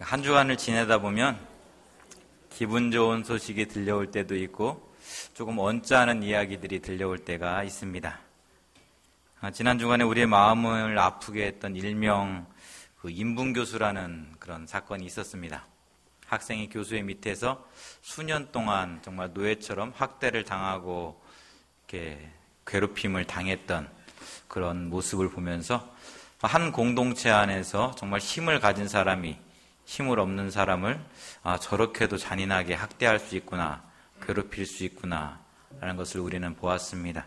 한 주간을 지내다 보면 기분 좋은 소식이 들려올 때도 있고 조금 언짢은 이야기들이 들려올 때가 있습니다. 지난 주간에 우리의 마음을 아프게 했던 일명 인분교수라는 그런 사건이 있었습니다. 학생이 교수의 밑에서 수년 동안 정말 노예처럼 학대를 당하고 이렇게 괴롭힘을 당했던 그런 모습을 보면서 한 공동체 안에서 정말 힘을 가진 사람이 힘을 없는 사람을 저렇게도 잔인하게 학대할 수 있구나, 괴롭힐 수 있구나 라는 것을 우리는 보았습니다.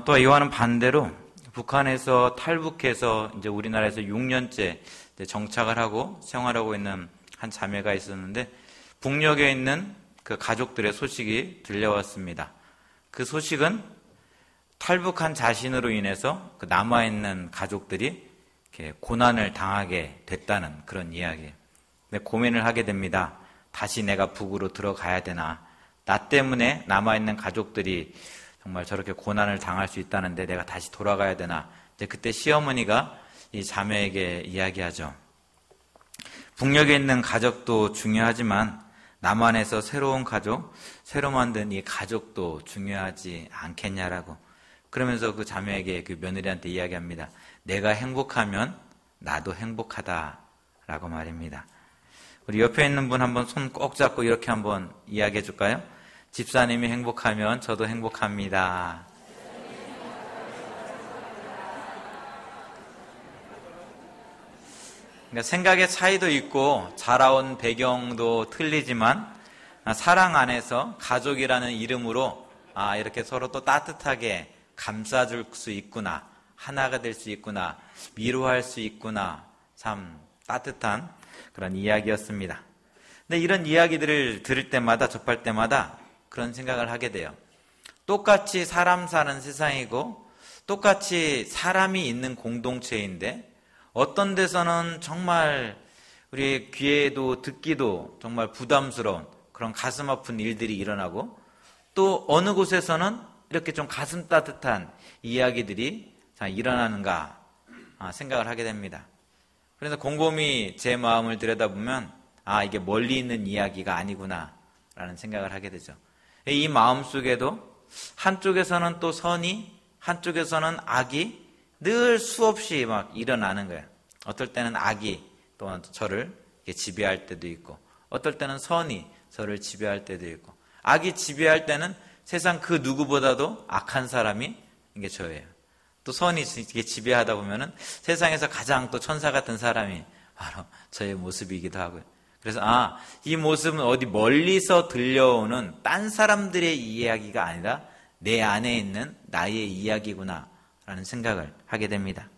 또 이와는 반대로 북한에서 탈북해서 이제 우리나라에서 6년째 정착을 하고 생활하고 있는 한 자매가 있었는데 북녘에 있는 그 가족들의 소식이 들려왔습니다. 그 소식은 탈북한 자신으로 인해서 그 남아있는 가족들이 이렇게 고난을 당하게 됐다는 그런 이야기예요. 근데 고민을 하게 됩니다. 다시 내가 북으로 들어가야 되나? 나 때문에 남아있는 가족들이 정말 저렇게 고난을 당할 수 있다는데 내가 다시 돌아가야 되나? 이제 그때 시어머니가 이 자매에게 이야기하죠. 북녘에 있는 가족도 중요하지만 남한에서 새로운 가족, 새로 만든 이 가족도 중요하지 않겠냐라고. 그러면서 그 자매에게 그 며느리한테 이야기합니다. 내가 행복하면 나도 행복하다라고 말입니다. 우리 옆에 있는 분 한번 손 꼭 잡고 이렇게 한번 이야기해 줄까요? 집사님이 행복하면 저도 행복합니다. 그러니까 생각의 차이도 있고 자라온 배경도 틀리지만 사랑 안에서 가족이라는 이름으로 이렇게 서로 또 따뜻하게 감싸줄 수 있구나, 하나가 될 수 있구나, 위로할 수 있구나, 참 따뜻한 그런 이야기였습니다. 근데 이런 이야기들을 들을 때마다, 접할 때마다 그런 생각을 하게 돼요. 똑같이 사람 사는 세상이고 똑같이 사람이 있는 공동체인데 어떤 데서는 정말 우리 귀에도 듣기도 정말 부담스러운 그런 가슴 아픈 일들이 일어나고 또 어느 곳에서는 이렇게 좀 가슴 따뜻한 이야기들이 일어나는가 생각을 하게 됩니다. 그래서 곰곰이 제 마음을 들여다보면 이게 멀리 있는 이야기가 아니구나 라는 생각을 하게 되죠. 이 마음 속에도 한쪽에서는 또 선이, 한쪽에서는 악이 늘 수없이 막 일어나는 거예요. 어떨 때는 악이 또 저를 지배할 때도 있고 어떨 때는 선이 저를 지배할 때도 있고 악이 지배할 때는 세상 그 누구보다도 악한 사람이 이게 저예요. 또 선이 이렇게 지배하다 보면은 세상에서 가장 또 천사 같은 사람이 바로 저의 모습이기도 하고요. 그래서 이 모습은 어디 멀리서 들려오는 딴 사람들의 이야기가 아니라 내 안에 있는 나의 이야기구나 라는 생각을 하게 됩니다.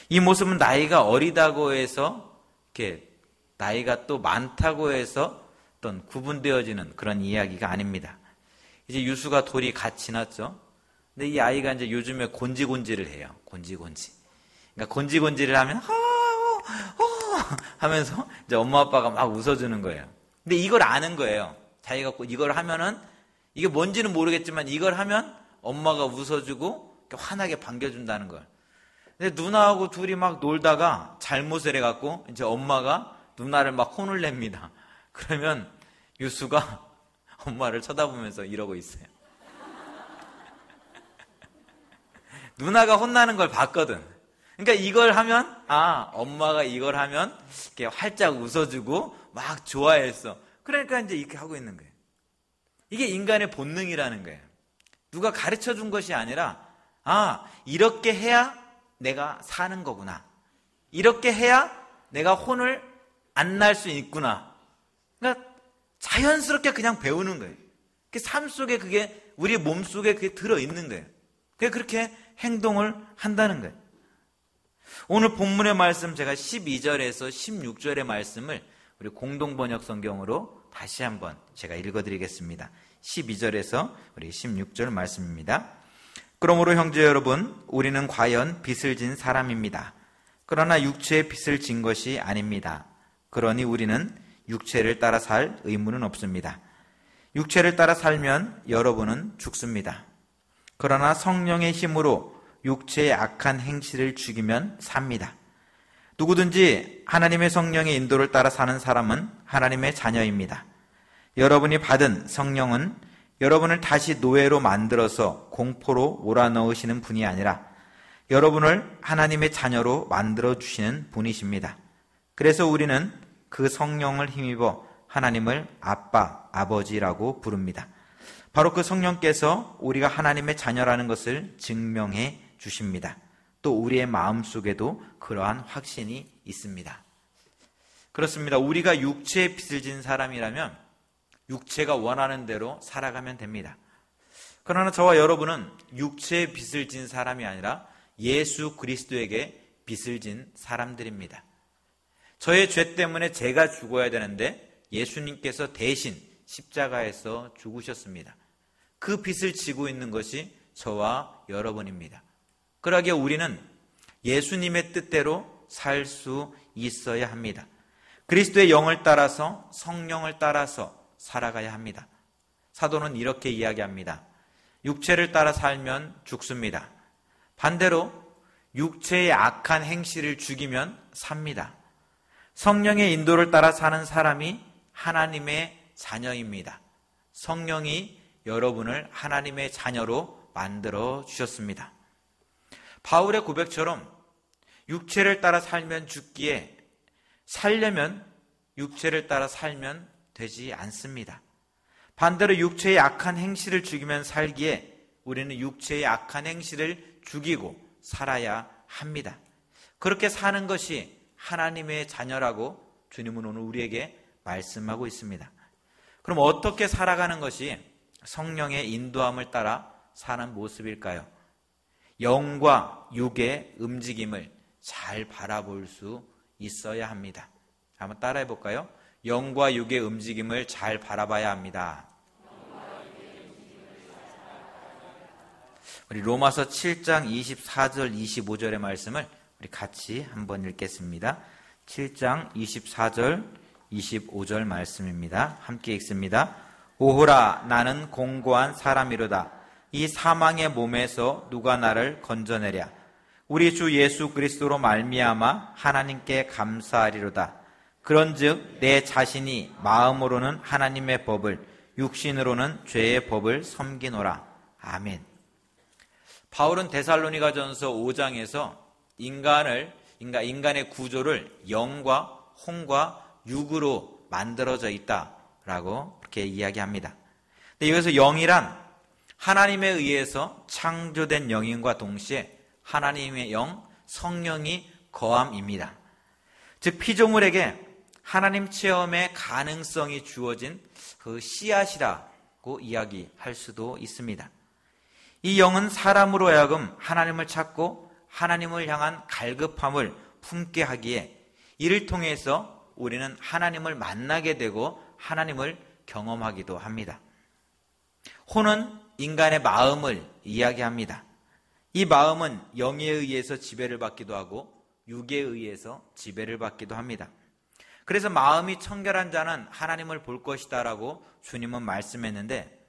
이 모습은 나이가 어리다고 해서 이렇게 나이가 또 많다고 해서 어떤 구분되어지는 그런 이야기가 아닙니다. 이제 유수가 돌이 갓 지났죠. 근데 이 아이가 이제 요즘에 곤지곤지를 해요. 곤지곤지. 그러니까 곤지곤지를 하면 하면서 이제 엄마 아빠가 막 웃어주는 거예요. 근데 이걸 아는 거예요. 자기가 이걸 하면은 이게 뭔지는 모르겠지만 이걸 하면 엄마가 웃어주고 환하게 반겨준다는 걸. 근데 누나하고 둘이 막 놀다가 잘못을 해갖고 이제 엄마가 누나를 막 혼을 냅니다. 그러면 유수가 엄마를 쳐다보면서 이러고 있어요. 누나가 혼나는 걸 봤거든. 그러니까 이걸 하면 엄마가 이걸 하면 이렇게 활짝 웃어주고 막 좋아했어. 그러니까 이제 이렇게 하고 있는 거예요. 이게 인간의 본능이라는 거예요. 누가 가르쳐 준 것이 아니라 이렇게 해야 내가 사는 거구나. 이렇게 해야 내가 혼을 안 날 수 있구나. 그러니까 자연스럽게 그냥 배우는 거예요. 삶 속에 그게 우리 몸 속에 그게 들어있는 거예요. 그렇게 행동을 한다는 거예요. 오늘 본문의 말씀 제가 12절에서 16절의 말씀을 우리 공동번역 성경으로 다시 한번 제가 읽어드리겠습니다. 12절에서 우리 16절 말씀입니다. 그러므로 형제 여러분, 우리는 과연 빚을 진 사람입니다. 그러나 육체의 빚을 진 것이 아닙니다. 그러니 우리는 육체를 따라 살 의무는 없습니다. 육체를 따라 살면 여러분은 죽습니다. 그러나 성령의 힘으로 육체의 악한 행실을 죽이면 삽니다. 누구든지 하나님의 성령의 인도를 따라 사는 사람은 하나님의 자녀입니다. 여러분이 받은 성령은 여러분을 다시 노예로 만들어서 공포로 몰아넣으시는 분이 아니라 여러분을 하나님의 자녀로 만들어주시는 분이십니다. 그래서 우리는 그 성령을 힘입어 하나님을 아빠, 아버지라고 부릅니다. 바로 그 성령께서 우리가 하나님의 자녀라는 것을 증명해 주십니다. 또 우리의 마음속에도 그러한 확신이 있습니다. 그렇습니다. 우리가 육체의 빚을 진 사람이라면 육체가 원하는 대로 살아가면 됩니다. 그러나 저와 여러분은 육체의 빚을 진 사람이 아니라 예수 그리스도에게 빚을 진 사람들입니다. 저의 죄 때문에 제가 죽어야 되는데 예수님께서 대신 십자가에서 죽으셨습니다. 그 빚을 지고 있는 것이 저와 여러분입니다. 그러기에 우리는 예수님의 뜻대로 살 수 있어야 합니다. 그리스도의 영을 따라서 성령을 따라서 살아가야 합니다. 사도는 이렇게 이야기합니다. 육체를 따라 살면 죽습니다. 반대로 육체의 악한 행실을 죽이면 삽니다. 성령의 인도를 따라 사는 사람이 하나님의 자녀입니다. 성령이 여러분을 하나님의 자녀로 만들어 주셨습니다. 바울의 고백처럼 육체를 따라 살면 죽기에 살려면 육체를 따라 살면 되지 않습니다. 반대로 육체의 악한 행실을 죽이면 살기에 우리는 육체의 악한 행실을 죽이고 살아야 합니다. 그렇게 사는 것이 하나님의 자녀라고 주님은 오늘 우리에게 말씀하고 있습니다. 그럼 어떻게 살아가는 것이 성령의 인도함을 따라 사는 모습일까요? 영과 육의 움직임을 잘 바라볼 수 있어야 합니다. 한번 따라해 볼까요? 영과 육의 움직임을 잘 바라봐야 합니다. 우리 로마서 7장 24절 25절의 말씀을 우리 같이 한번 읽겠습니다. 7장 24절 25절 말씀입니다. 함께 읽습니다. 오호라 나는 공고한 사람이로다. 이 사망의 몸에서 누가 나를 건져내랴. 우리 주 예수 그리스도로 말미암아 하나님께 감사하리로다. 그런즉 내 자신이 마음으로는 하나님의 법을 육신으로는 죄의 법을 섬기노라. 아멘. 바울은 데살로니가전서 5장에서 인간의 구조를 영과 혼과 육으로 만들어져 있다라고 그렇게 이야기합니다. 근데 여기서 영이란 하나님에 의해서 창조된 영인과 동시에 하나님의 영, 성령이 거함입니다. 즉 피조물에게 하나님 체험의 가능성이 주어진 그 씨앗이라고 이야기할 수도 있습니다. 이 영은 사람으로 하여금 하나님을 찾고 하나님을 향한 갈급함을 품게 하기에 이를 통해서 우리는 하나님을 만나게 되고 하나님을 경험하기도 합니다. 혼은 인간의 마음을 이야기합니다. 이 마음은 영에 의해서 지배를 받기도 하고 육에 의해서 지배를 받기도 합니다. 그래서 마음이 청결한 자는 하나님을 볼 것이다 라고 주님은 말씀했는데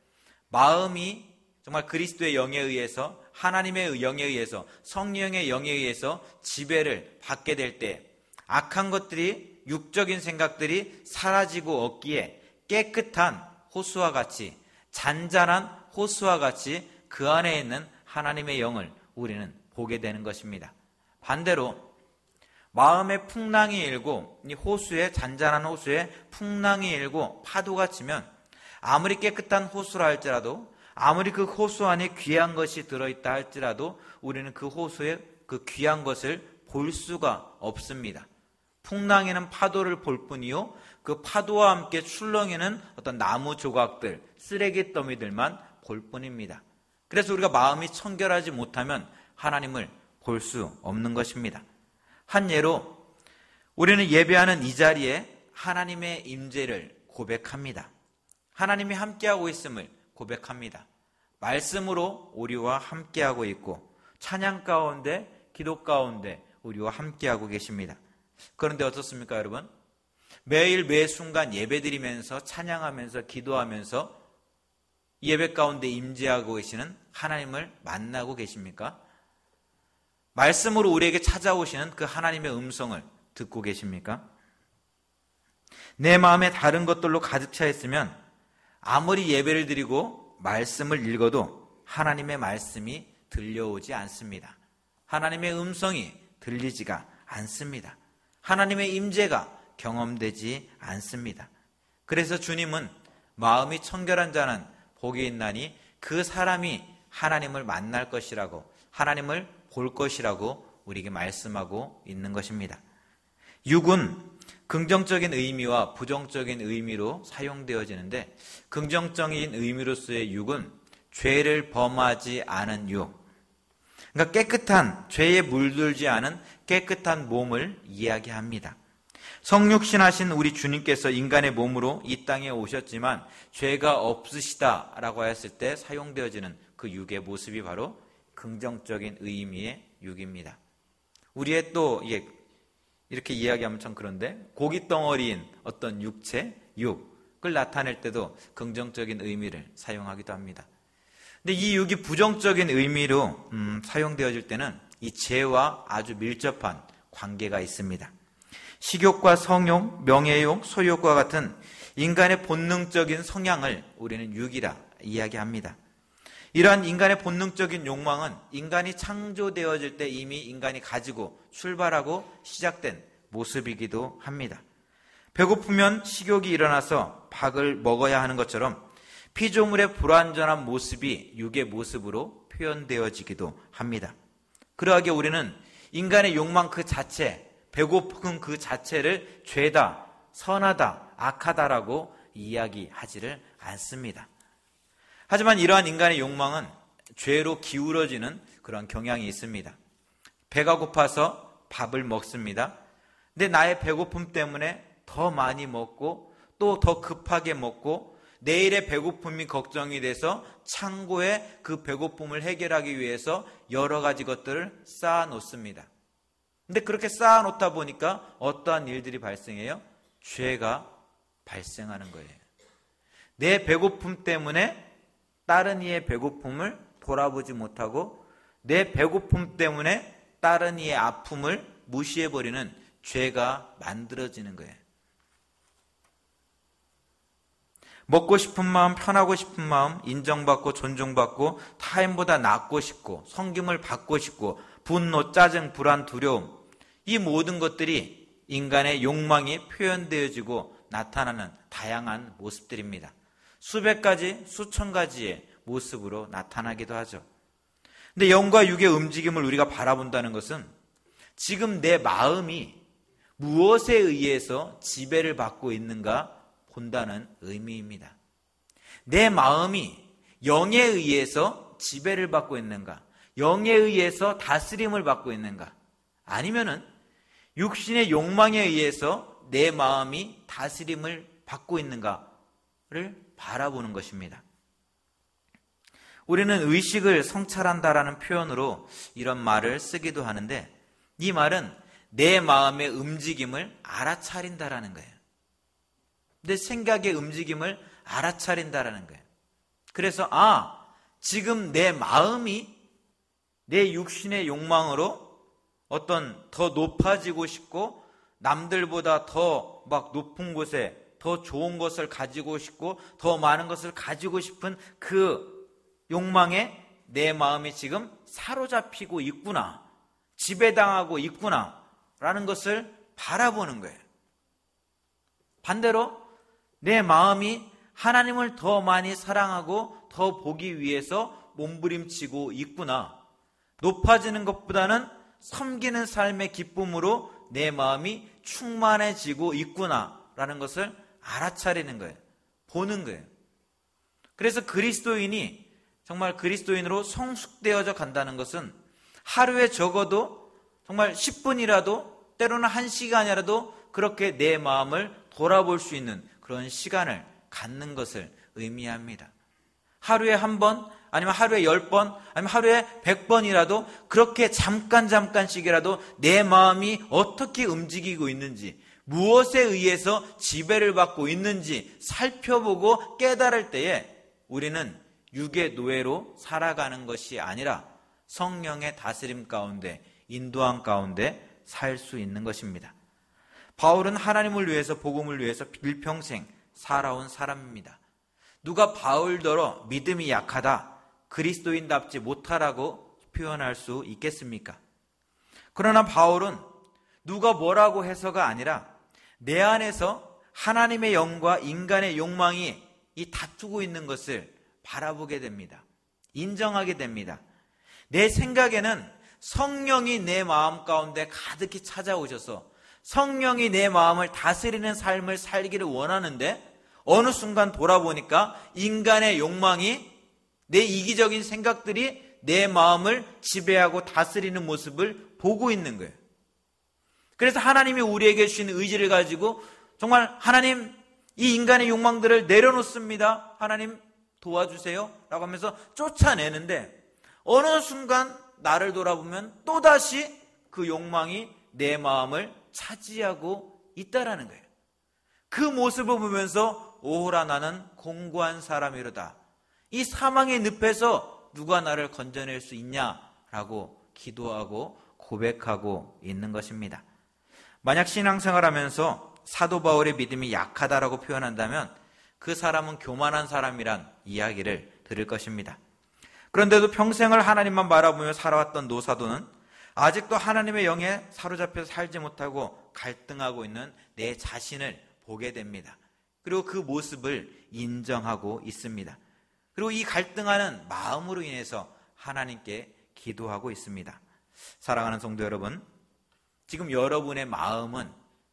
마음이 정말 그리스도의 영에 의해서 하나님의 영에 의해서 성령의 영에 의해서 지배를 받게 될 때 악한 것들이 육적인 생각들이 사라지고 없기에 깨끗한 호수와 같이 잔잔한 호수와 같이 그 안에 있는 하나님의 영을 우리는 보게 되는 것입니다. 반대로 마음에 풍랑이 일고 이 호수에 잔잔한 호수에 풍랑이 일고 파도가 치면 아무리 깨끗한 호수라 할지라도 아무리 그 호수 안에 귀한 것이 들어있다 할지라도 우리는 그 호수에 그 귀한 것을 볼 수가 없습니다. 풍랑에는 파도를 볼 뿐이요 그 파도와 함께 출렁이는 어떤 나무 조각들, 쓰레기 더미들만 볼 뿐입니다. 그래서 우리가 마음이 청결하지 못하면 하나님을 볼 수 없는 것입니다. 한 예로 우리는 예배하는 이 자리에 하나님의 임재를 고백합니다. 하나님이 함께하고 있음을 고백합니다. 말씀으로 우리와 함께하고 있고 찬양 가운데 기도 가운데 우리와 함께하고 계십니다. 그런데 어떻습니까 여러분? 매일 매 순간 예배드리면서 찬양하면서 기도하면서 예배 가운데 임재하고 계시는 하나님을 만나고 계십니까? 말씀으로 우리에게 찾아오시는 그 하나님의 음성을 듣고 계십니까? 내 마음에 다른 것들로 가득 차 있으면 아무리 예배를 드리고 말씀을 읽어도 하나님의 말씀이 들려오지 않습니다. 하나님의 음성이 들리지가 않습니다. 하나님의 임재가 경험되지 않습니다. 그래서 주님은 마음이 청결한 자는 복이 있나니 그 사람이 하나님을 만날 것이라고, 하나님을 볼 것이라고 우리에게 말씀하고 있는 것입니다. 육은 긍정적인 의미와 부정적인 의미로 사용되어지는데, 긍정적인 의미로서의 육은 죄를 범하지 않은 육, 그러니까 깨끗한, 죄에 물들지 않은 깨끗한 몸을 이야기합니다. 성육신하신 우리 주님께서 인간의 몸으로 이 땅에 오셨지만 죄가 없으시다라고 했을 때 사용되어지는 그 육의 모습이 바로 긍정적인 의미의 육입니다. 우리의 또 이렇게 이야기하면 참 그런데 고기 덩어리인 어떤 육체, 육을 나타낼 때도 긍정적인 의미를 사용하기도 합니다. 근데 이 육이 부정적인 의미로 사용되어질 때는 이 죄와 아주 밀접한 관계가 있습니다. 식욕과 성욕, 명예욕, 소유욕과 같은 인간의 본능적인 성향을 우리는 육이라 이야기합니다. 이러한 인간의 본능적인 욕망은 인간이 창조되어질 때 이미 인간이 가지고 출발하고 시작된 모습이기도 합니다. 배고프면 식욕이 일어나서 밥을 먹어야 하는 것처럼 피조물의 불완전한 모습이 육의 모습으로 표현되어지기도 합니다. 그러하기에 우리는 인간의 욕망 그 자체, 배고픈 그 자체를 죄다, 선하다, 악하다라고 이야기하지를 않습니다. 하지만 이러한 인간의 욕망은 죄로 기울어지는 그런 경향이 있습니다. 배가 고파서 밥을 먹습니다. 근데 나의 배고픔 때문에 더 많이 먹고 또 더 급하게 먹고 내일의 배고픔이 걱정이 돼서 창고에 그 배고픔을 해결하기 위해서 여러 가지 것들을 쌓아 놓습니다. 근데 그렇게 쌓아 놓다 보니까 어떠한 일들이 발생해요? 죄가 발생하는 거예요. 내 배고픔 때문에 다른 이의 배고픔을 돌아보지 못하고 내 배고픔 때문에 다른 이의 아픔을 무시해버리는 죄가 만들어지는 거예요. 먹고 싶은 마음, 편하고 싶은 마음, 인정받고 존중받고 타인보다 낫고 싶고 섬김을 받고 싶고 분노, 짜증, 불안, 두려움, 이 모든 것들이 인간의 욕망이 표현되어지고 나타나는 다양한 모습들입니다. 수백 가지, 수천 가지의 모습으로 나타나기도 하죠. 근데 영과 육의 움직임을 우리가 바라본다는 것은 지금 내 마음이 무엇에 의해서 지배를 받고 있는가 본다는 의미입니다. 내 마음이 영에 의해서 지배를 받고 있는가, 영에 의해서 다스림을 받고 있는가, 아니면은 육신의 욕망에 의해서 내 마음이 다스림을 받고 있는가를 바라보는 것입니다. 우리는 의식을 성찰한다라는 표현으로 이런 말을 쓰기도 하는데, 이 말은 내 마음의 움직임을 알아차린다라는 거예요. 내 생각의 움직임을 알아차린다라는 거예요. 그래서 지금 내 마음이 내 육신의 욕망으로 어떤 더 높아지고 싶고 남들보다 더 막 높은 곳에 더 좋은 것을 가지고 싶고 더 많은 것을 가지고 싶은 그 욕망에 내 마음이 지금 사로잡히고 있구나, 지배당하고 있구나 라는 것을 바라보는 거예요. 반대로 내 마음이 하나님을 더 많이 사랑하고 더 보기 위해서 몸부림치고 있구나, 높아지는 것보다는 섬기는 삶의 기쁨으로 내 마음이 충만해지고 있구나 라는 것을 알아차리는 거예요. 보는 거예요. 그래서 그리스도인이 정말 그리스도인으로 성숙되어져 간다는 것은 하루에 적어도 정말 10분이라도, 때로는 1시간이라도 그렇게 내 마음을 돌아볼 수 있는 그런 시간을 갖는 것을 의미합니다. 하루에 한 번, 아니면 하루에 10번, 아니면 하루에 100번이라도 그렇게 잠깐씩이라도 내 마음이 어떻게 움직이고 있는지, 무엇에 의해서 지배를 받고 있는지 살펴보고 깨달을 때에 우리는 육의 노예로 살아가는 것이 아니라 성령의 다스림 가운데, 인도함 가운데 살 수 있는 것입니다. 바울은 하나님을 위해서, 복음을 위해서 일평생 살아온 사람입니다. 누가 바울더러 믿음이 약하다, 그리스도인답지 못하라고 표현할 수 있겠습니까? 그러나 바울은 누가 뭐라고 해서가 아니라 내 안에서 하나님의 영과 인간의 욕망이 이 다투고 있는 것을 바라보게 됩니다. 인정하게 됩니다. 내 생각에는 성령이 내 마음 가운데 가득히 찾아오셔서 성령이 내 마음을 다스리는 삶을 살기를 원하는데, 어느 순간 돌아보니까 인간의 욕망이, 내 이기적인 생각들이 내 마음을 지배하고 다스리는 모습을 보고 있는 거예요. 그래서 하나님이 우리에게 주신 의지를 가지고 정말 하나님, 이 인간의 욕망들을 내려놓습니다, 하나님 도와주세요 라고 하면서 쫓아내는데, 어느 순간 나를 돌아보면 또다시 그 욕망이 내 마음을 차지하고 있다라는 거예요. 그 모습을 보면서 오호라 나는 공고한 사람이로다, 이 사망의 늪에서 누가 나를 건져낼 수 있냐라고 기도하고 고백하고 있는 것입니다. 만약 신앙생활하면서 사도 바울의 믿음이 약하다라고 표현한다면 그 사람은 교만한 사람이란 이야기를 들을 것입니다. 그런데도 평생을 하나님만 바라보며 살아왔던 노사도는 아직도 하나님의 영에 사로잡혀서 살지 못하고 갈등하고 있는 내 자신을 보게 됩니다. 그리고 그 모습을 인정하고 있습니다. 그리고 이 갈등하는 마음으로 인해서 하나님께 기도하고 있습니다. 사랑하는 성도 여러분, 지금 여러분의 마음은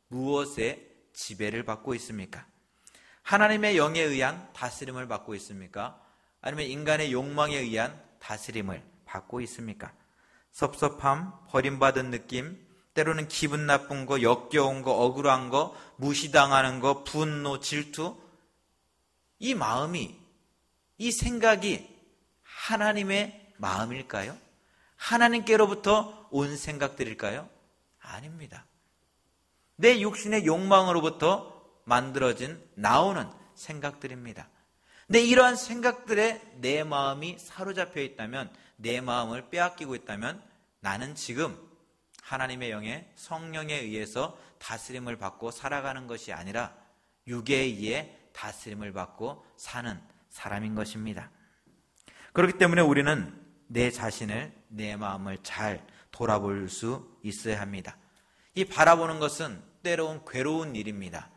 무엇에 지배를 받고 있습니까? 하나님의 영에 의한 다스림을 받고 있습니까? 아니면 인간의 욕망에 의한 다스림을 받고 있습니까? 섭섭함, 버림받은 느낌, 때로는 기분 나쁜 거, 역겨운 거, 억울한 거, 무시당하는 거, 분노, 질투, 이 마음이, 이 생각이 하나님의 마음일까요? 하나님께로부터 온 생각들일까요? 아닙니다. 내 육신의 욕망으로부터 만들어진, 나오는 생각들입니다. 근데 이러한 생각들에 내 마음이 사로잡혀 있다면, 내 마음을 빼앗기고 있다면 나는 지금 하나님의 영의 성령에 의해서 다스림을 받고 살아가는 것이 아니라 육에 의해 다스림을 받고 사는 사람인 것입니다. 그렇기 때문에 우리는 내 자신을, 내 마음을 잘 돌아볼 수 있어야 합니다. 이 바라보는 것은 때로는 괴로운 일입니다.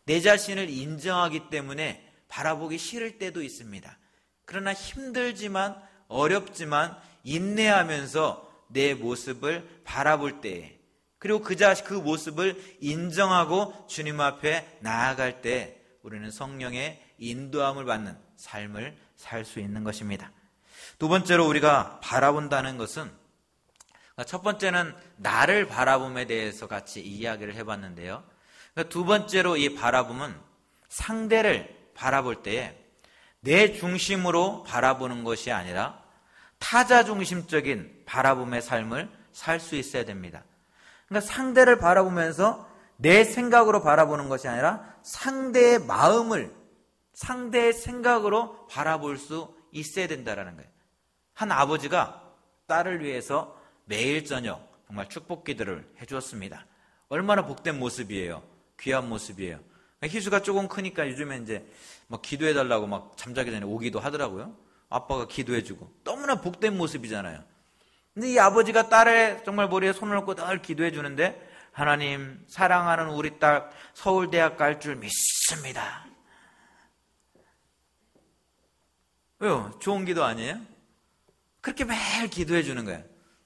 내 자신을 인정하기 때문에 바라보기 싫을 때도 있습니다. 그러나 힘들지만, 어렵지만 인내하면서 내 모습을 바라볼 때에, 그리고 그 모습을 인정하고 주님 앞에 나아갈 때 우리는 성령의 인도함을 받는 삶을 살 수 있는 것입니다. 두 번째로 우리가 바라본다는 것은, 첫 번째는 나를 바라봄에 대해서 같이 이야기를 해봤는데요. 두 번째로 이 바라봄은 상대를 바라볼 때에 내 중심으로 바라보는 것이 아니라 타자 중심적인 바라봄의 삶을 살 수 있어야 됩니다. 그러니까 상대를 바라보면서 내 생각으로 바라보는 것이 아니라 상대의 마음을, 상대의 생각으로 바라볼 수 있어야 된다는 거예요. 한 아버지가 딸을 위해서 매일 저녁 정말 축복 기도를 해주었습니다. 얼마나 복된 모습이에요. 귀한 모습이에요. 희수가 조금 크니까 요즘에 이제 막 기도해달라고 막 잠자기 전에 오기도 하더라고요. 아빠가 기도해주고. 너무나 복된 모습이잖아요. 근데 이 아버지가 딸의 정말 머리에 손을 얹고 늘 기도해주는데, 하나님, 사랑하는 우리 딸 서울대학 갈 줄 믿습니다. 왜요? 좋은 기도 아니에요? 그렇게 매일 기도해주는 거예요.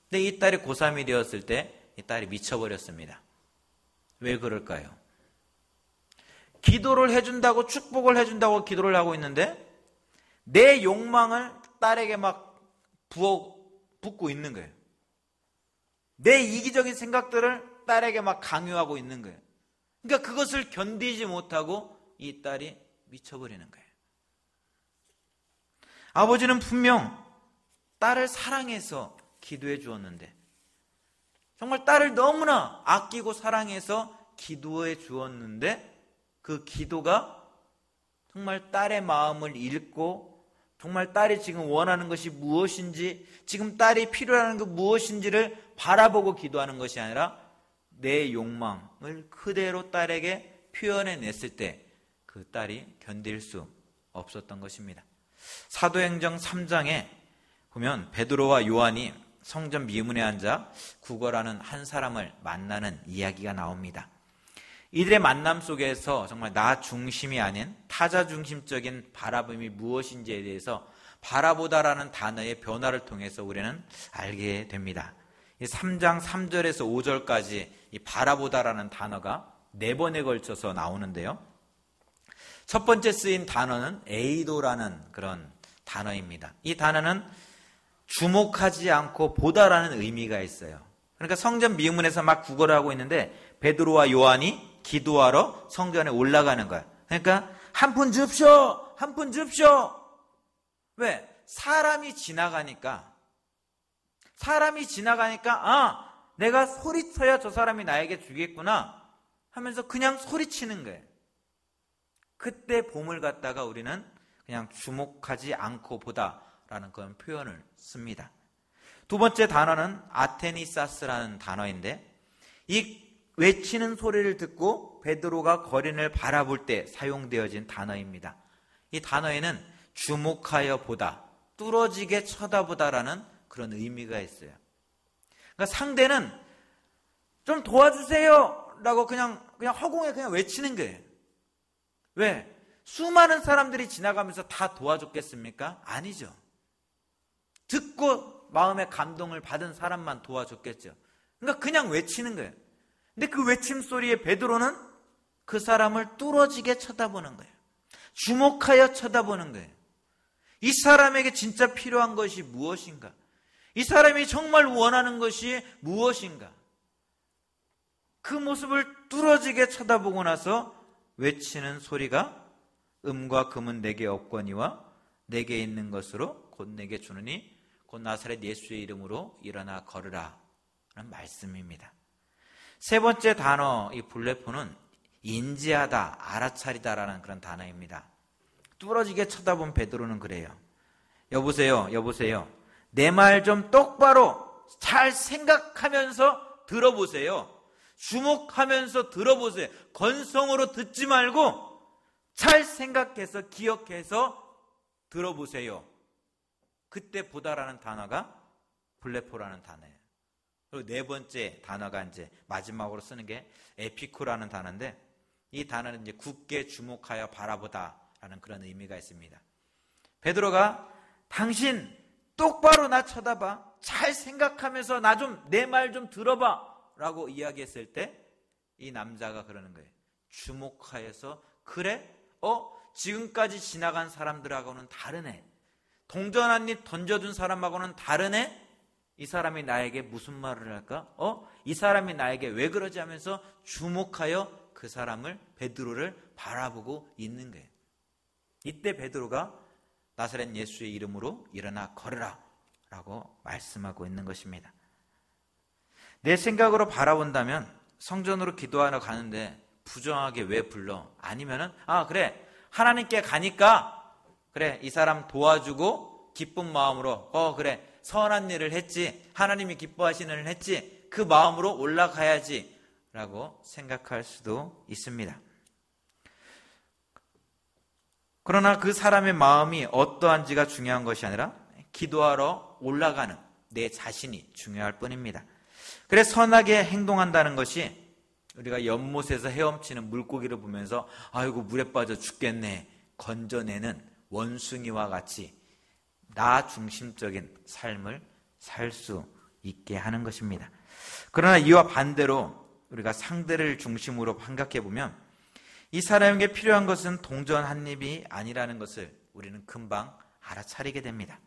근데 이 딸이 고3이 되었을 때 이 딸이 미쳐버렸습니다. 왜 그럴까요? 기도를 해준다고, 축복을 해준다고 기도를 하고 있는데 내 욕망을 딸에게 막 붓고 있는 거예요. 내 이기적인 생각들을 딸에게 막 강요하고 있는 거예요. 그러니까 그것을 견디지 못하고 이 딸이 미쳐버리는 거예요. 아버지는 분명 딸을 사랑해서 기도해 주었는데, 정말 딸을 너무나 아끼고 사랑해서 기도해 주었는데, 그 기도가 정말 딸의 마음을 읽고 정말 딸이 지금 원하는 것이 무엇인지, 지금 딸이 필요로 하는 게 무엇인지를 바라보고 기도하는 것이 아니라 내 욕망을 그대로 딸에게 표현해냈을 때 그 딸이 견딜 수 없었던 것입니다. 사도행전 3장에 보면 베드로와 요한이 성전 미문에 앉아 구걸하는 한 사람을 만나는 이야기가 나옵니다. 이들의 만남 속에서 정말 나 중심이 아닌 타자 중심적인 바라봄이 무엇인지에 대해서 바라보다라는 단어의 변화를 통해서 우리는 알게 됩니다. 3장 3절에서 5절까지 이 바라보다라는 단어가 4번에 걸쳐서 나오는데요. 첫 번째 쓰인 단어는 에이도라는 그런 단어입니다. 이 단어는 주목하지 않고 보다라는 의미가 있어요. 그러니까 성전 미문에서 막 구걸을 하고 있는데 베드로와 요한이 기도하러 성전에 올라가는 거야. 그러니까 한 푼 줍쇼! 한 푼 줍쇼! 왜? 사람이 지나가니까 내가 소리쳐야 저 사람이 나에게 주겠구나 하면서 그냥 소리치는 거예요. 그때 봄을 갖다가 우리는 그냥 주목하지 않고 보다라는 그런 표현을 씁니다. 두 번째 단어는 아테니사스라는 단어인데 이 외치는 소리를 듣고 베드로가 거린을 바라볼 때 사용되어진 단어입니다. 이 단어에는 주목하여 보다, 뚫어지게 쳐다보다라는 그런 의미가 있어요. 그러니까 상대는 좀 도와주세요 라고 그냥 허공에 그냥 외치는 거예요. 왜? 수많은 사람들이 지나가면서 다 도와줬겠습니까? 아니죠. 듣고 마음의 감동을 받은 사람만 도와줬겠죠. 그러니까 그냥 외치는 거예요. 근데 그 외침 소리에 베드로는 그 사람을 뚫어지게 쳐다보는 거예요. 주목하여 쳐다보는 거예요. 이 사람에게 진짜 필요한 것이 무엇인가? 이 사람이 정말 원하는 것이 무엇인가? 그 모습을 뚫어지게 쳐다보고 나서 외치는 소리가 음과 금은 내게 없거니와 내게 있는 것으로 곧 내게 주느니 곧 나사렛 예수의 이름으로 일어나 걸으라 라는 말씀입니다. 세 번째 단어 이 블레포는 인지하다, 알아차리다라는 그런 단어입니다. 뚫어지게 쳐다본 베드로는 그래요. 여보세요. 내 말 좀 똑바로 잘 생각하면서 들어보세요. 주목하면서 들어보세요. 건성으로 듣지 말고 잘 생각해서 기억해서 들어보세요. 그때 보다라는 단어가 블레포라는 단어예요. 그리고 네 번째 단어가 이제 마지막으로 쓰는 게 에피쿠라는 단어인데 이 단어는 이제 굳게 주목하여 바라보다라는 그런 의미가 있습니다. 베드로가 당신 똑바로 나 쳐다봐. 잘 생각하면서 내 말 좀 들어봐. 라고 이야기했을 때 이 남자가 그러는 거예요. 주목하여서 그래? 지금까지 지나간 사람들하고는 다르네. 동전 한 입 던져준 사람하고는 다르네. 이 사람이 나에게 무슨 말을 할까? 이 사람이 나에게 왜 그러지 하면서 주목하여 그 사람을 베드로를 바라보고 있는 거예요. 이때 베드로가 나사렛 예수의 이름으로 일어나 걸으라 라고 말씀하고 있는 것입니다. 내 생각으로 바라본다면 성전으로 기도하러 가는데 부정하게 왜 불러? 아니면은 그래 하나님께 가니까 그래 이 사람 도와주고 기쁜 마음으로 그래 선한 일을 했지 하나님이 기뻐하시는 일을 했지 그 마음으로 올라가야지 라고 생각할 수도 있습니다. 그러나 그 사람의 마음이 어떠한지가 중요한 것이 아니라 기도하러 올라가는 내 자신이 중요할 뿐입니다. 그래 선하게 행동한다는 것이 우리가 연못에서 헤엄치는 물고기를 보면서 아이고 물에 빠져 죽겠네 건져내는 원숭이와 같이 나 중심적인 삶을 살 수 있게 하는 것입니다. 그러나 이와 반대로 우리가 상대를 중심으로 생각해 보면 이 사람에게 필요한 것은 동전 한 입이 아니라는 것을 우리는 금방 알아차리게 됩니다.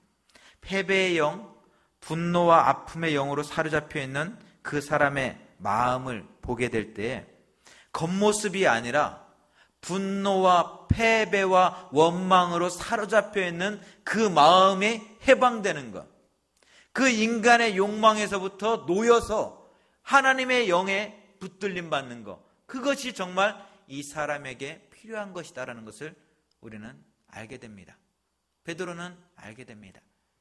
패배의 영, 분노와 아픔의 영으로 사로잡혀 있는 그 사람의 마음을 보게 될 때 겉모습이 아니라 분노와 패배와 원망으로 사로잡혀 있는 그 마음이 해방되는 것, 그 인간의 욕망에서부터 놓여서 하나님의 영에 붙들림 받는 것, 그것이 정말 이 사람에게 필요한 것이다라는 것을 우리는 알게 됩니다. 베드로는 알게 됩니다.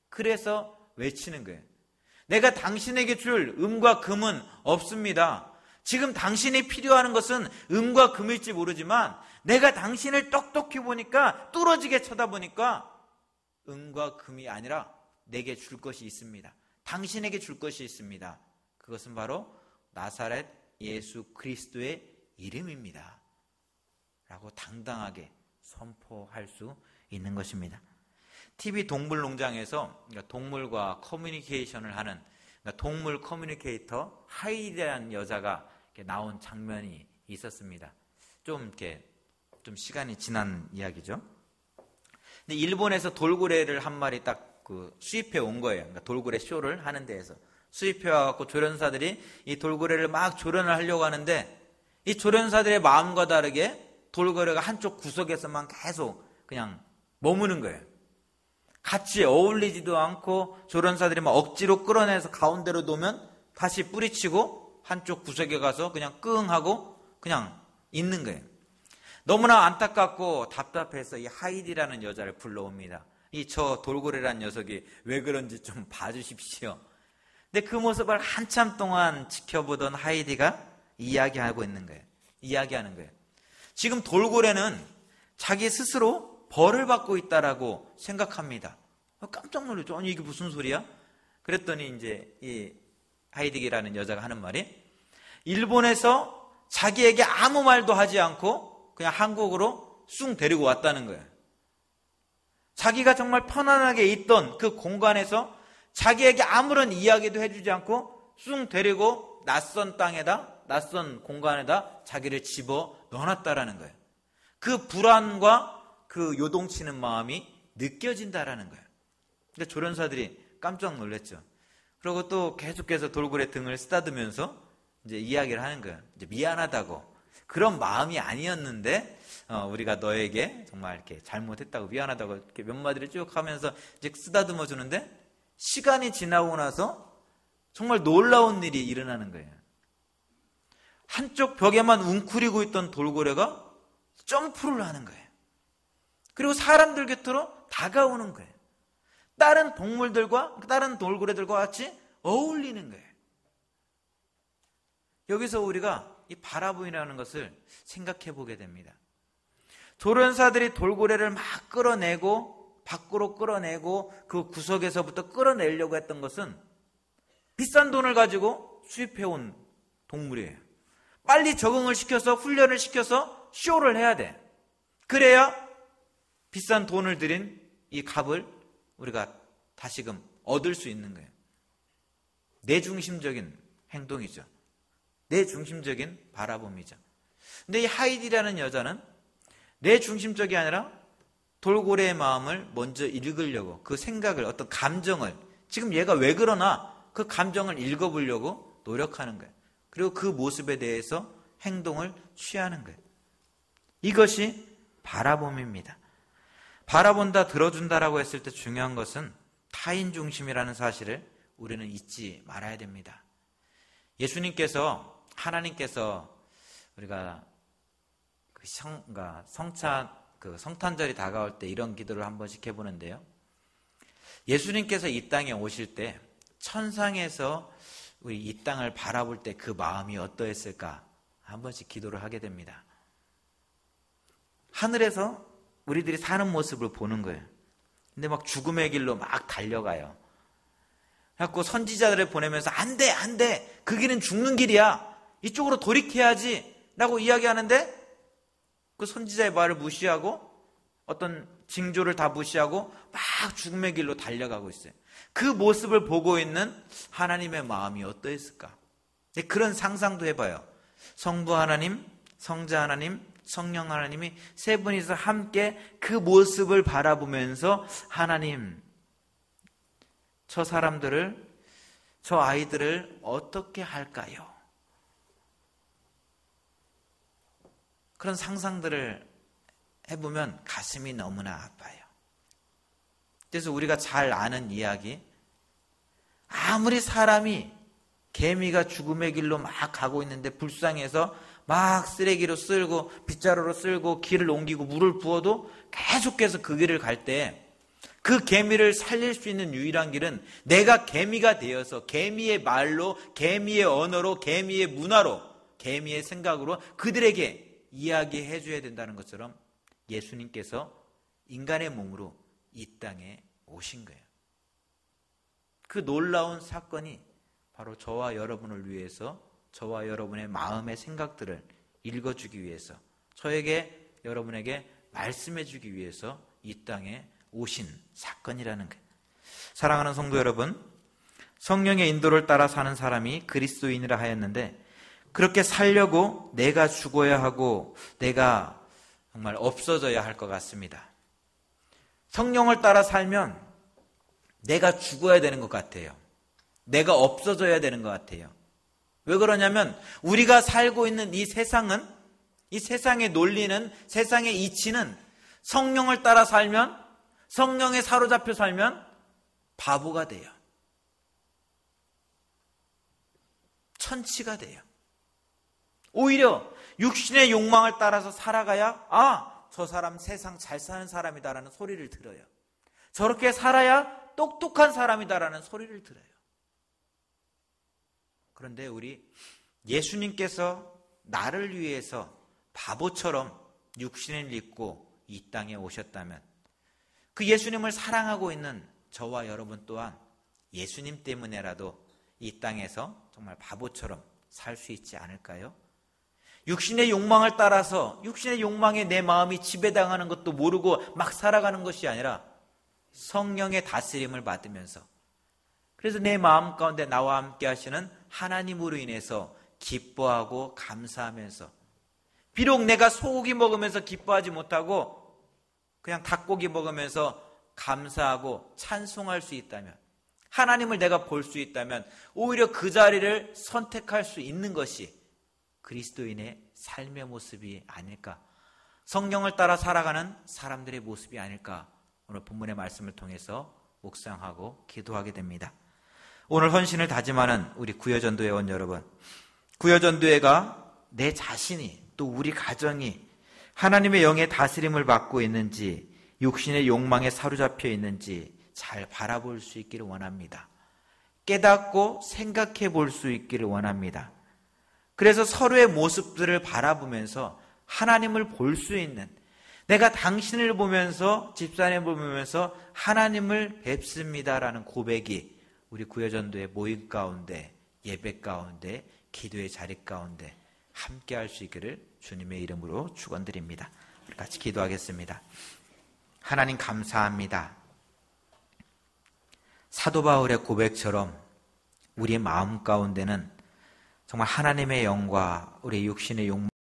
그래서 외치는 거예요. 내가 당신에게 줄 음과 금은 없습니다. 지금 당신이 필요한 것은 은과 금일지 모르지만 내가 당신을 똑똑히 보니까, 뚫어지게 쳐다보니까 은과 금이 아니라 내게 줄 것이 있습니다. 당신에게 줄 것이 있습니다. 그것은 바로 나사렛 예수 그리스도의 이름입니다. 라고 당당하게 선포할 수 있는 것입니다. TV 동물농장에서 동물과 커뮤니케이션을 하는 동물 커뮤니케이터 하이디라는 여자가 나온 장면이 있었습니다. 좀 시간이 지난 이야기죠. 근데 일본에서 돌고래를 한 마리 딱 수입해 온 거예요. 그러니까 돌고래 쇼를 하는 데에서 수입해 와갖고 조련사들이 이 돌고래를 막 조련을 하려고 하는데, 이 조련사들의 마음과 다르게 돌고래가 한쪽 구석에서만 계속 그냥 머무는 거예요. 같이 어울리지도 않고 조련사들이 막 억지로 끌어내서 가운데로 놓으면 다시 뿌리치고 한쪽 구석에 가서 그냥 끙 하고 그냥 있는 거예요. 너무나 안타깝고 답답해서 이 하이디라는 여자를 불러옵니다. 저 돌고래라는 녀석이 왜 그런지 좀 봐주십시오. 근데 그 모습을 한참 동안 지켜보던 하이디가 이야기하는 거예요. 지금 돌고래는 자기 스스로 벌을 받고 있다라고 생각합니다. 깜짝 놀랐죠. 아니, 이게 무슨 소리야? 그랬더니 이제 이 하이디라는 여자가 하는 말이, 일본에서 자기에게 아무 말도 하지 않고 그냥 한국으로 쑥 데리고 왔다는 거예요. 자기가 정말 편안하게 있던 그 공간에서 자기에게 아무런 이야기도 해주지 않고 쑥 데리고 낯선 땅에다, 낯선 공간에다 자기를 집어 넣어놨다라는 거예요. 그 불안과 그 요동치는 마음이 느껴진다라는 거예요. 그러니까 조련사들이 깜짝 놀랐죠. 그리고 또 계속해서 돌고래 등을 쓰다듬으면서 이제 이야기를 하는 거예요. 이제 미안하다고. 그런 마음이 아니었는데, 우리가 너에게 정말 이렇게 잘못했다고, 미안하다고 이렇게 몇 마디를 쭉 하면서 이제 쓰다듬어 주는데, 시간이 지나고 나서 정말 놀라운 일이 일어나는 거예요. 한쪽 벽에만 웅크리고 있던 돌고래가 점프를 하는 거예요. 그리고 사람들 곁으로 다가오는 거예요. 다른 동물들과, 다른 돌고래들과 같이 어울리는 거예요. 여기서 우리가 이 바라봄이라는 것을 생각해 보게 됩니다. 조련사들이 돌고래를 막 끌어내고, 밖으로 끌어내고, 그 구석에서부터 끌어내려고 했던 것은 비싼 돈을 가지고 수입해온 동물이에요. 빨리 적응을 시켜서, 훈련을 시켜서 쇼를 해야 돼. 그래야 비싼 돈을 들인 이 값을 우리가 다시금 얻을 수 있는 거예요. 내중심적인 행동이죠. 내중심적인 바라봄이죠. 근데 이 하이디라는 여자는 내중심적이 아니라 돌고래의 마음을 먼저 읽으려고, 그 생각을, 어떤 감정을, 지금 얘가 왜 그러나 그 감정을 읽어보려고 노력하는 거예요. 그리고 그 모습에 대해서 행동을 취하는 거예요. 이것이 바라봄입니다. 바라본다, 들어준다라고 했을 때 중요한 것은 타인 중심이라는 사실을 우리는 잊지 말아야 됩니다. 예수님께서, 하나님께서 우리가 성탄절이 다가올 때 이런 기도를 한 번씩 해보는데요. 예수님께서 이 땅에 오실 때 천상에서 우리 이 땅을 바라볼 때 그 마음이 어떠했을까 한 번씩 기도를 하게 됩니다. 하늘에서 우리들이 사는 모습을 보는 거예요. 근데 막 죽음의 길로 막 달려가요. 그래갖고 선지자들을 보내면서 안 돼, 그 길은 죽는 길이야, 이쪽으로 돌이켜야지 라고 이야기하는데, 그 선지자의 말을 무시하고 어떤 징조를 다 무시하고 막 죽음의 길로 달려가고 있어요. 그 모습을 보고 있는 하나님의 마음이 어떠했을까? 그런 상상도 해봐요. 성부 하나님, 성자 하나님, 성령 하나님이 세 분이서 함께 그 모습을 바라보면서, 하나님, 저 사람들을, 저 아이들을 어떻게 할까요? 그런 상상들을 해보면 가슴이 너무나 아파요. 그래서 우리가 잘 아는 이야기, 아무리 사람이, 개미가 죽음의 길로 막 가고 있는데 불쌍해서 막 쓰레기로 쓸고 빗자루로 쓸고 길을 옮기고 물을 부어도 계속해서 그 길을 갈 때, 그 개미를 살릴 수 있는 유일한 길은 내가 개미가 되어서 개미의 말로, 개미의 언어로, 개미의 문화로 개미의 생각으로 그들에게 이야기해 줘야 된다는 것처럼 예수님께서 인간의 몸으로 이 땅에 오신 거예요. 그 놀라운 사건이 바로 저와 여러분을 위해서, 저와 여러분의 마음의 생각들을 읽어주기 위해서, 저에게, 여러분에게 말씀해 주기 위해서 이 땅에 오신 사건이라는 거예요. 사랑하는 성도 여러분, 성령의 인도를 따라 사는 사람이 그리스도인이라 하였는데, 그렇게 살려고 내가 죽어야 하고 내가 정말 없어져야 할 것 같습니다. 성령을 따라 살면 내가 죽어야 되는 것 같아요. 내가 없어져야 되는 것 같아요. 왜 그러냐면 우리가 살고 있는 이 세상은, 이 세상의 논리는, 세상의 이치는 성령을 따라 살면, 성령에 사로잡혀 살면 바보가 돼요. 천치가 돼요. 오히려 육신의 욕망을 따라서 살아가야 저 사람 세상 잘 사는 사람이다라는 소리를 들어요. 저렇게 살아야 똑똑한 사람이다라는 소리를 들어요. 그런데 우리 예수님께서 나를 위해서 바보처럼 육신을 입고 이 땅에 오셨다면 그 예수님을 사랑하고 있는 저와 여러분 또한 예수님 때문에라도 이 땅에서 정말 바보처럼 살 수 있지 않을까요? 육신의 욕망을 따라서 육신의 욕망에 내 마음이 지배당하는 것도 모르고 막 살아가는 것이 아니라 성령의 다스림을 받으면서, 그래서 내 마음 가운데 나와 함께 하시는 하나님으로 인해서 기뻐하고 감사하면서, 비록 내가 소고기 먹으면서 기뻐하지 못하고 그냥 닭고기 먹으면서 감사하고 찬송할 수 있다면, 하나님을 내가 볼 수 있다면 오히려 그 자리를 선택할 수 있는 것이 그리스도인의 삶의 모습이 아닐까, 성령을 따라 살아가는 사람들의 모습이 아닐까, 오늘 본문의 말씀을 통해서 묵상하고 기도하게 됩니다. 오늘 헌신을 다짐하는 우리 구여전도회 원 여러분, 구여전도회가 내 자신이, 또 우리 가정이 하나님의 영의 다스림을 받고 있는지, 육신의 욕망에 사로잡혀 있는지 잘 바라볼 수 있기를 원합니다. 깨닫고 생각해 볼 수 있기를 원합니다. 그래서 서로의 모습들을 바라보면서 하나님을 볼 수 있는, 내가 당신을 보면서, 집사님을 보면서 하나님을 뵙습니다라는 고백이 우리 구여전도의 모임 가운데, 예배 가운데, 기도의 자리 가운데 함께 할 수 있기를 주님의 이름으로 축원드립니다. 같이 기도하겠습니다. 하나님 감사합니다. 사도 바울의 고백처럼 우리의 마음 가운데는 정말 하나님의 영과 우리의 육신의 욕망